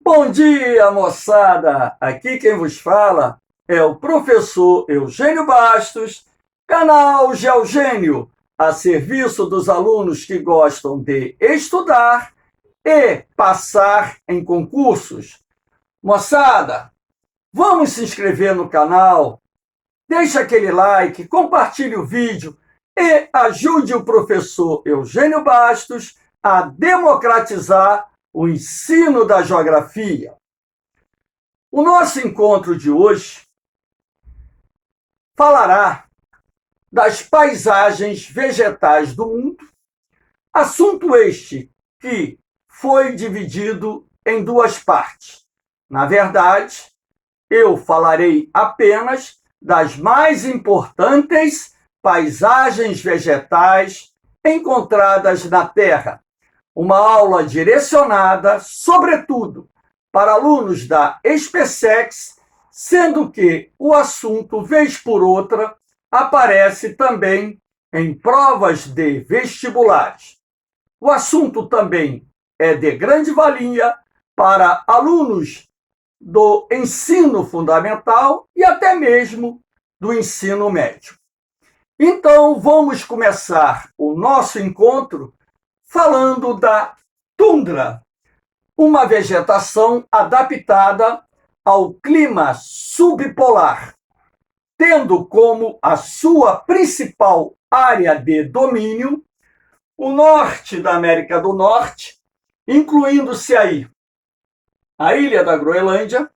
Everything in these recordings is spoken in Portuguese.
Bom dia, moçada! Aqui quem vos fala é o professor Eugênio Bastos, canal Geogênio, a serviço dos alunos que gostam de estudar e passar em concursos. Moçada, vamos se inscrever no canal, deixe aquele like, compartilhe o vídeo e ajude o professor Eugênio Bastos a democratizar o ensino da geografia. O nosso encontro de hoje falará das paisagens vegetais do mundo, assunto este que foi dividido em duas partes. Na verdade, eu falarei apenas das mais importantes paisagens vegetais encontradas na Terra. Uma aula direcionada, sobretudo, para alunos da SpaceX, sendo que o assunto, vez por outra, aparece também em provas de vestibulares. O assunto também é de grande valia para alunos do ensino fundamental e até mesmo do ensino médio. Então, vamos começar o nosso encontro falando da tundra, uma vegetação adaptada ao clima subpolar, tendo como a sua principal área de domínio o norte da América do Norte, incluindo-se aí a ilha da Groenlândia,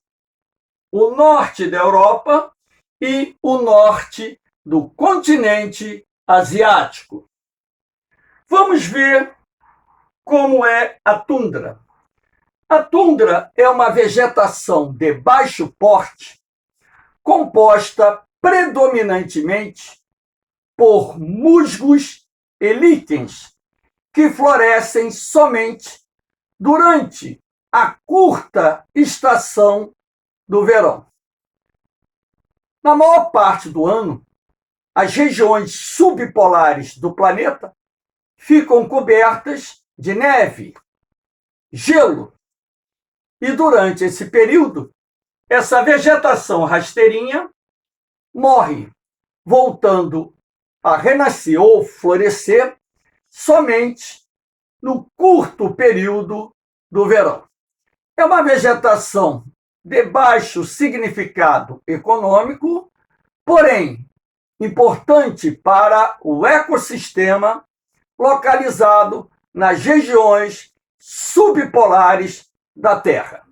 o norte da Europa e o norte do continente asiático. Vamos ver como é a tundra. A tundra é uma vegetação de baixo porte, composta predominantemente por musgos e líquens, que florescem somente durante a curta estação do verão. Na maior parte do ano, as regiões subpolares do planeta ficam cobertas de neve, gelo, e durante esse período, essa vegetação rasteirinha morre, voltando a renascer ou florescer somente no curto período do verão. É uma vegetação de baixo significado econômico, porém importante para o ecossistema localizado nas regiões subpolares da Terra.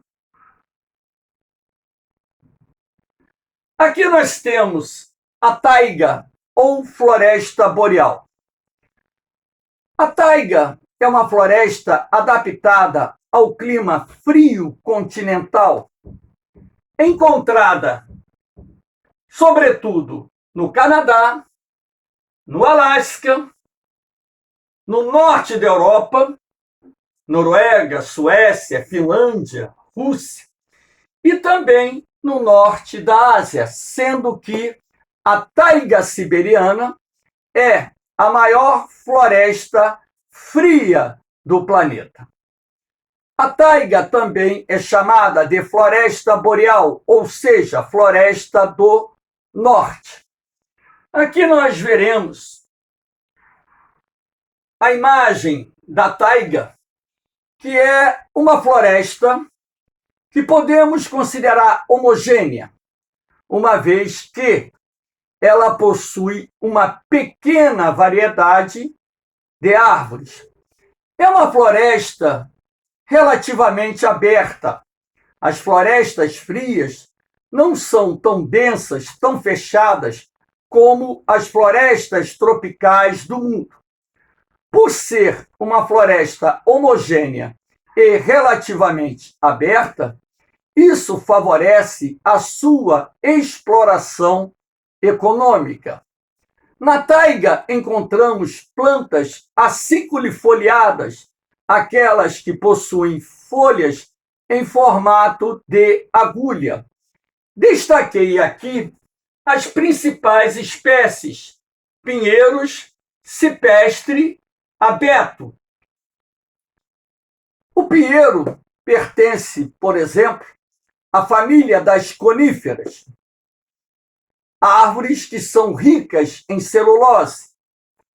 Aqui nós temos a taiga ou floresta boreal. A taiga é uma floresta adaptada ao clima frio continental, encontrada, sobretudo, no Canadá, no Alasca, no norte da Europa, Noruega, Suécia, Finlândia, Rússia, e também no norte da Ásia, sendo que a taiga siberiana é a maior floresta fria do planeta. A taiga também é chamada de floresta boreal, ou seja, floresta do norte. Aqui nós veremos a imagem da taiga, que é uma floresta que podemos considerar homogênea, uma vez que ela possui uma pequena variedade de árvores. É uma floresta relativamente aberta. As florestas frias não são tão densas, tão fechadas como as florestas tropicais do mundo. Por ser uma floresta homogênea e relativamente aberta, isso favorece a sua exploração econômica. Na taiga encontramos plantas aciculifoliadas, aquelas que possuem folhas em formato de agulha. Destaquei aqui as principais espécies: pinheiros, cipestre, abeto. O pinheiro pertence, por exemplo, à família das coníferas, árvores que são ricas em celulose,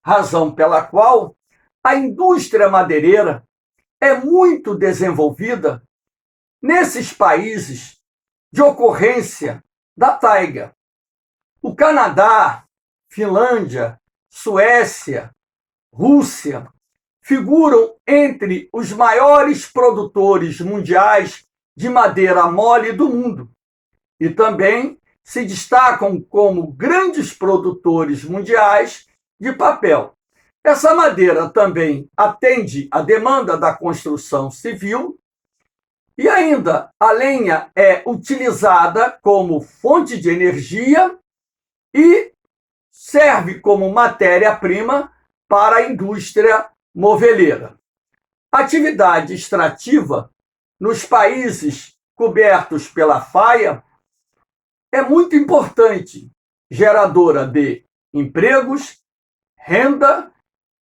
razão pela qual a indústria madeireira é muito desenvolvida nesses países de ocorrência da taiga. O Canadá, Finlândia, Suécia, Rússia figuram entre os maiores produtores mundiais de madeira mole do mundo e também se destacam como grandes produtores mundiais de papel. Essa madeira também atende à demanda da construção civil e ainda a lenha é utilizada como fonte de energia e serve como matéria-prima para a indústria moveleira. A atividade extrativa nos países cobertos pela faia é muito importante, geradora de empregos, renda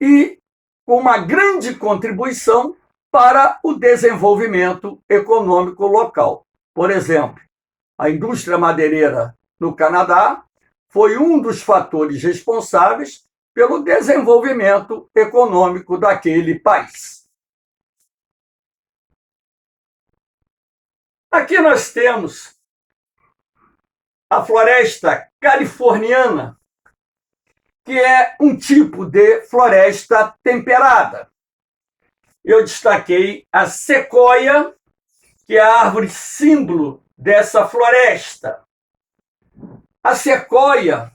e com uma grande contribuição para o desenvolvimento econômico local. Por exemplo, a indústria madeireira no Canadá foi um dos fatores responsáveis pelo desenvolvimento econômico daquele país. Aqui nós temos a floresta californiana, que é um tipo de floresta temperada. Eu destaquei a sequoia, que é a árvore símbolo dessa floresta. A sequoia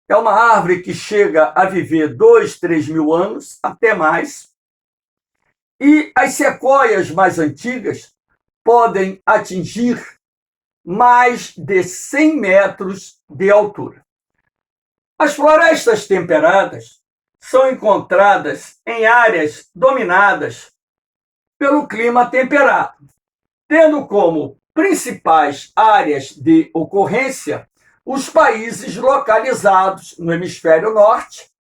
é uma árvore que chega a viver 2, 3 mil anos, até mais. E as sequoias mais antigas podem atingir mais de 100 metros de altura. As florestas temperadas são encontradas em áreas dominadas pelo clima temperado, tendo como principais áreas de ocorrência os países localizados no hemisfério norte,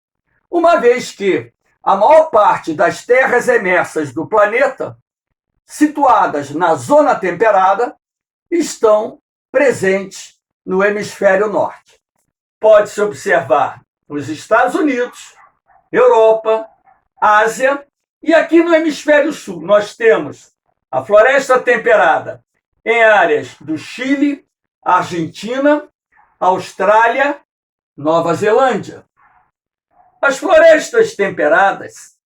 uma vez que a maior parte das terras emersas do planeta, situadas na zona temperada, estão presentes no hemisfério norte. Pode-se observar nos Estados Unidos, Europa, Ásia e aqui no hemisfério sul nós temos a floresta temperada em áreas do Chile, Argentina, Austrália, Nova Zelândia. As florestas temperadas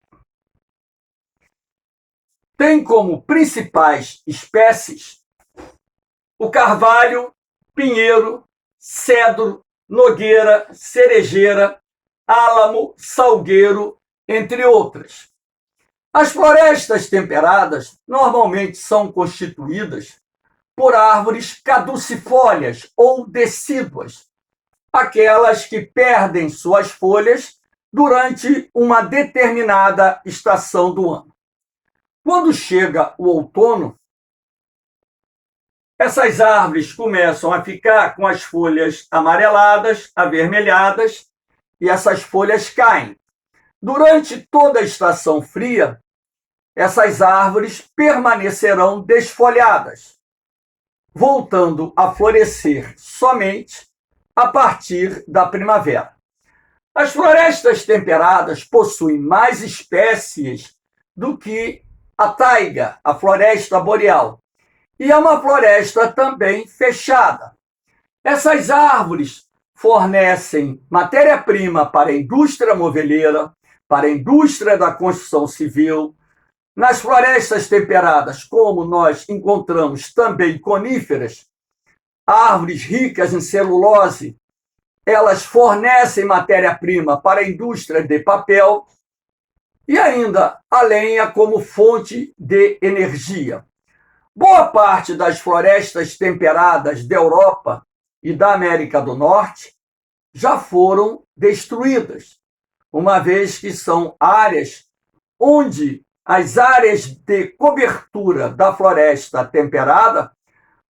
têm como principais espécies o carvalho, pinheiro, cedro, nogueira, cerejeira, álamo, salgueiro, entre outras. As florestas temperadas normalmente são constituídas por árvores caducifólias ou decíduas, aquelas que perdem suas folhas durante uma determinada estação do ano. Quando chega o outono, essas árvores começam a ficar com as folhas amareladas, avermelhadas, e essas folhas caem. Durante toda a estação fria, essas árvores permanecerão desfolhadas, voltando a florescer somente a partir da primavera. As florestas temperadas possuem mais espécies do que a taiga, a floresta boreal, e é uma floresta também fechada. Essas árvores fornecem matéria-prima para a indústria moveleira, para a indústria da construção civil. Nas florestas temperadas, como nós encontramos também coníferas, árvores ricas em celulose, elas fornecem matéria-prima para a indústria de papel e ainda a lenha como fonte de energia. Boa parte das florestas temperadas da Europa e da América do Norte já foram destruídas, uma vez que são áreas onde as áreas de cobertura da floresta temperada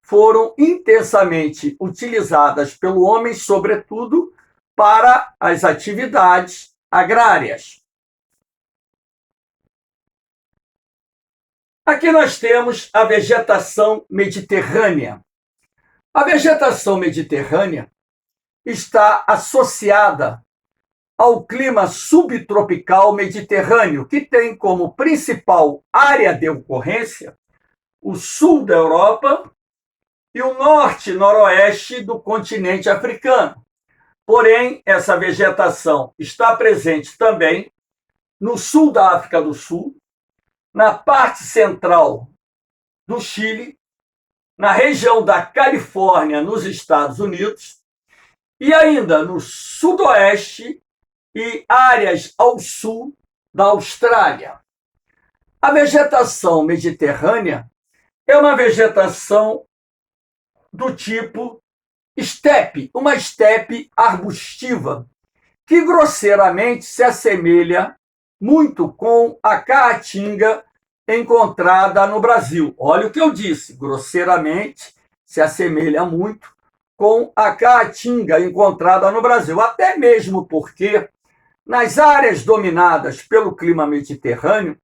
foram intensamente utilizadas pelo homem, sobretudo para as atividades agrárias. Aqui nós temos a vegetação mediterrânea. A vegetação mediterrânea está associada ao clima subtropical mediterrâneo, que tem como principal área de ocorrência o sul da Europa e o norte e noroeste do continente africano. Porém, essa vegetação está presente também no sul da África do Sul, na parte central do Chile, na região da Califórnia, nos Estados Unidos, e ainda no sudoeste e áreas ao sul da Austrália. A vegetação mediterrânea é uma vegetação do tipo estepe, uma estepe arbustiva, que grosseiramente se assemelha muito com a caatinga encontrada no Brasil. Olha o que eu disse, grosseiramente se assemelha muito com a caatinga encontrada no Brasil, até mesmo porque nas áreas dominadas pelo clima mediterrâneo,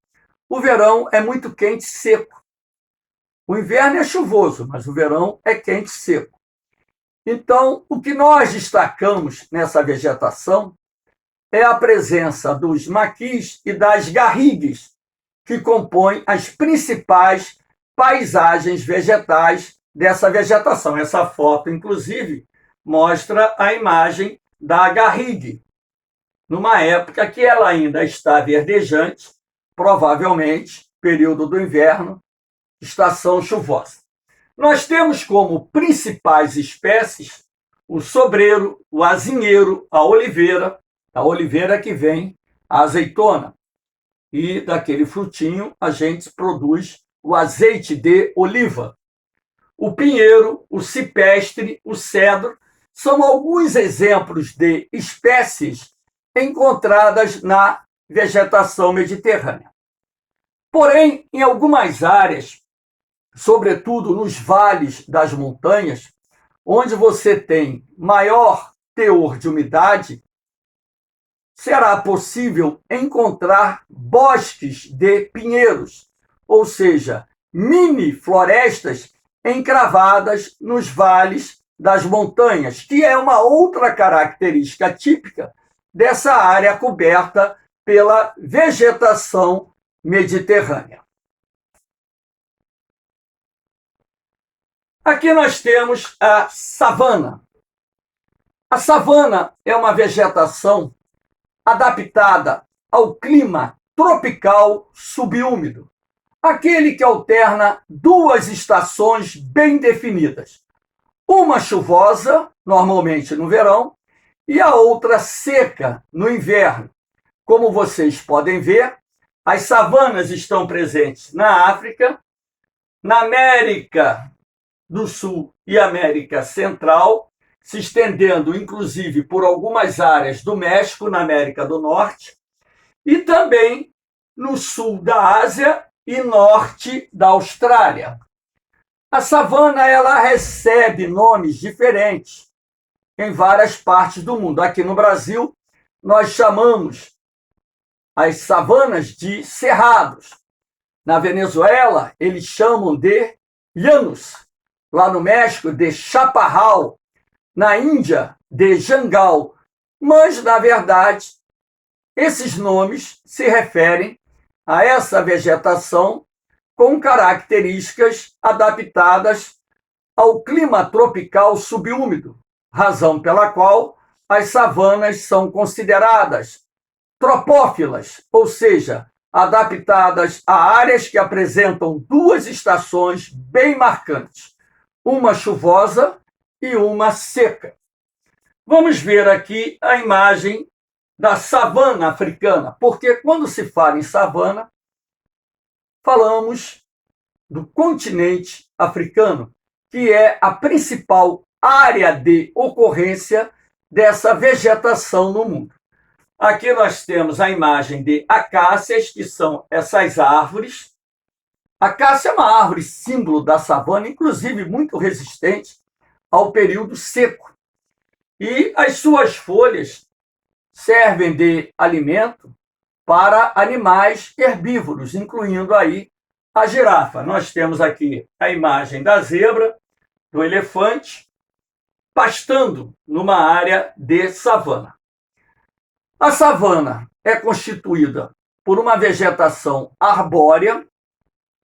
o verão é muito quente e seco. O inverno é chuvoso, mas o verão é quente e seco. Então, o que nós destacamos nessa vegetação é a presença dos maquis e das garrigues, que compõem as principais paisagens vegetais dessa vegetação. Essa foto, inclusive, mostra a imagem da garrigue, numa época que ela ainda está verdejante, provavelmente período do inverno, estação chuvosa. Nós temos como principais espécies o sobreiro, o azinheiro, a oliveira que vem a azeitona. E daquele frutinho a gente produz o azeite de oliva. O pinheiro, o cipestre, o cedro são alguns exemplos de espécies encontradas na vegetação mediterrânea. Porém, em algumas áreas, sobretudo nos vales das montanhas, onde você tem maior teor de umidade, será possível encontrar bosques de pinheiros, ou seja, mini florestas encravadas nos vales das montanhas, que é uma outra característica típica dessa área coberta pela vegetação mediterrânea. Aqui nós temos a savana. A savana é uma vegetação adaptada ao clima tropical subúmido, aquele que alterna duas estações bem definidas. Uma chuvosa, normalmente no verão, e a outra seca no inverno. Como vocês podem ver, as savanas estão presentes na África, na América do Sul e América Central, se estendendo inclusive por algumas áreas do México, na América do Norte, e também no sul da Ásia e norte da Austrália. A savana ela recebe nomes diferentes em várias partes do mundo. Aqui no Brasil, nós chamamos as savanas de cerrados. Na Venezuela, eles chamam de llanos. Lá no México, de chaparral. Na Índia, de jangal. Mas, na verdade, esses nomes se referem a essa vegetação com características adaptadas ao clima tropical subúmido, razão pela qual as savanas são consideradas tropófilas, ou seja, adaptadas a áreas que apresentam duas estações bem marcantes, uma chuvosa e uma seca. Vamos ver aqui a imagem da savana africana, porque quando se fala em savana, falamos do continente africano, que é a principal área de ocorrência dessa vegetação no mundo. Aqui nós temos a imagem de acácias, que são essas árvores. A acácia é uma árvore símbolo da savana, inclusive muito resistente ao período seco. E as suas folhas servem de alimento para animais herbívoros, incluindo aí a girafa. Nós temos aqui a imagem da zebra, do elefante, pastando numa área de savana. A savana é constituída por uma vegetação arbórea.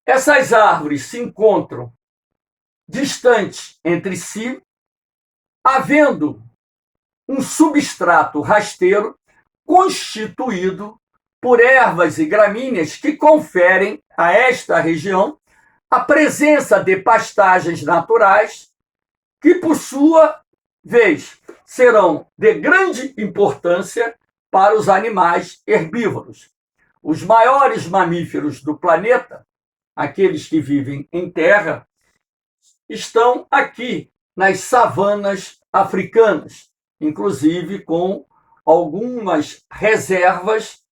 Essas árvores se encontram distantes entre si, havendo um substrato rasteiro constituído por ervas e gramíneas que conferem a esta região a presença de pastagens naturais que, por sua vez, serão de grande importância para os animais herbívoros. Os maiores mamíferos do planeta, aqueles que vivem em terra, estão aqui nas savanas africanas, inclusive com algumas reservas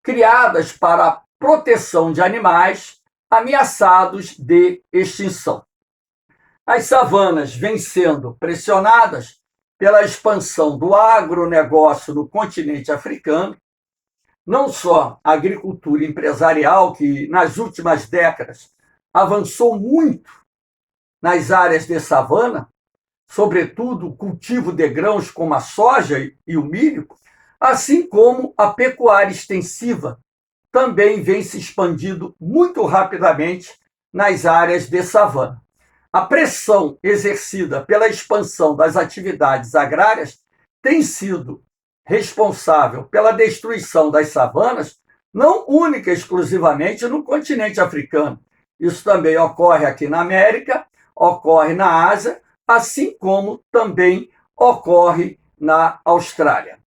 criadas para a proteção de animais ameaçados de extinção. As savanas vêm sendo pressionadas pela expansão do agronegócio no continente africano, não só a agricultura empresarial, que nas últimas décadas avançou muito nas áreas de savana, sobretudo o cultivo de grãos como a soja e o milho, assim como a pecuária extensiva também vem se expandindo muito rapidamente nas áreas de savana. A pressão exercida pela expansão das atividades agrárias tem sido responsável pela destruição das savanas, não única e exclusivamente no continente africano. Isso também ocorre aqui na América, ocorre na Ásia, assim como também ocorre na Austrália.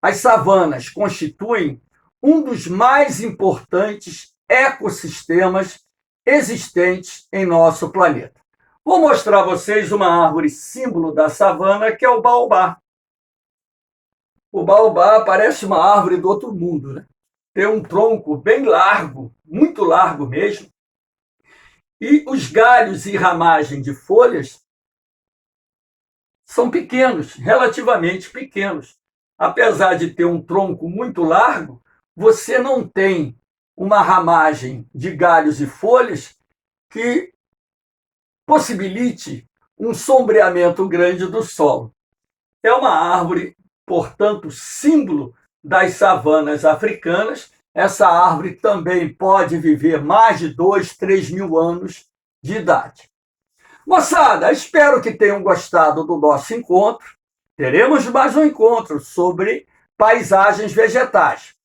As savanas constituem um dos mais importantes ecossistemas existentes em nosso planeta. Vou mostrar a vocês uma árvore símbolo da savana, que é o baobá. O baobá parece uma árvore do outro mundo, né? Tem um tronco bem largo, muito largo mesmo, e os galhos e ramagem de folhas são pequenos, relativamente pequenos. Apesar de ter um tronco muito largo, você não tem uma ramagem de galhos e folhas que possibilite um sombreamento grande do solo. É uma árvore, portanto, símbolo das savanas africanas. Essa árvore também pode viver mais de 2, 3 mil anos de idade. Moçada, espero que tenham gostado do nosso encontro. Teremos mais um encontro sobre paisagens vegetais.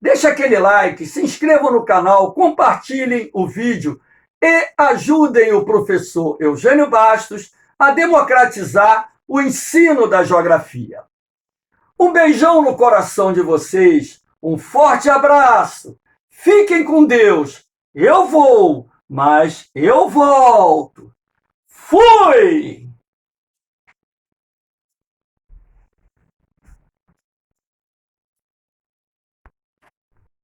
Deixe aquele like, se inscrevam no canal, compartilhem o vídeo e ajudem o professor Eugênio Bastos a democratizar o ensino da geografia. Um beijão no coração de vocês, um forte abraço, fiquem com Deus, eu vou, mas eu volto. Fui!